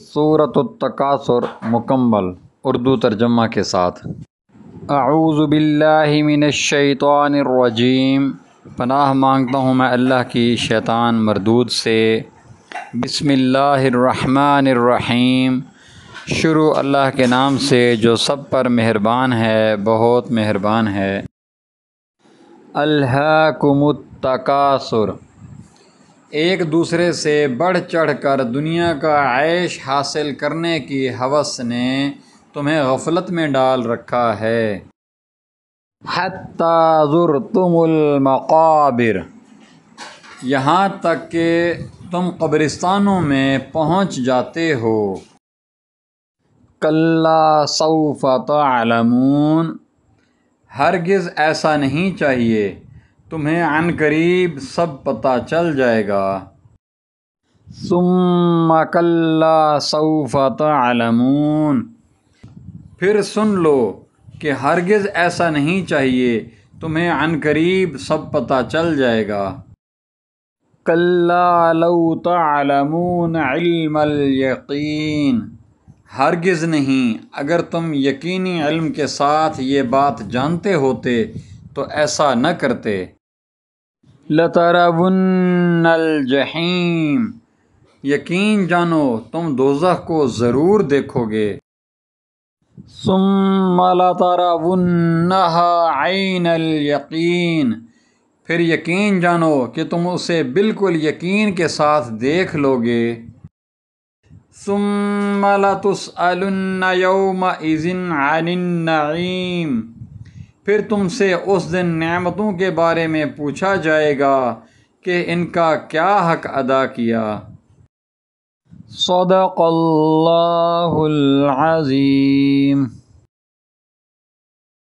سورۃ التکاثر مکمل اردو ترجمہ کے ساتھ۔ اعوذ باللہ من الشیطان الرجیم، پناہ مانگتا ہوں میں اللہ کی شیطان مردود سے۔ بسم اللہ الرحمن الرحیم، شروع اللہ کے نام سے جو سب پر مہربان ہے، بہت مہربان ہے۔ الہاکم التکاثر، ایک دوسرے سے بڑھ چڑھ کر دنیا کا عیش حاصل کرنے کی ہوس نے تمہیں غفلت میں ڈال رکھا ہے۔ حتی زرتم المقابر، یہاں تک کہ تم قبرستانوں میں پہنچ جاتے ہو۔ کلا سوف تعلمون، ہرگز ایسا نہیں چاہیے، تمہیں عنقریب سب پتہ چل جائے گا۔ ثم کلا سوف تعلمون، پھر سن لو کہ ہرگز ایسا نہیں چاہیے، تمہیں عنقریب سب پتہ چل جائے گا۔ کلا لو تعلمون علم الیقین، ہرگز نہیں، اگر تم یقینی علم کے ساتھ یہ بات جانتے ہوتے تو ایسا نہ کرتے۔ لترون الجحیم، یقین جانو تم دوزخ کو ضرور دیکھو گے۔ ثم لترونها عین الیقین، پھر یقین جانو کہ تم اسے بالکل یقین کے ساتھ دیکھ لو گے۔ ثم لتسألن یومئذ عن النعیم، پھر تم سے اس دن نعمتوں کے بارے میں پوچھا جائے گا کہ ان کا کیا حق ادا کیا۔ صدق اللہ العظیم۔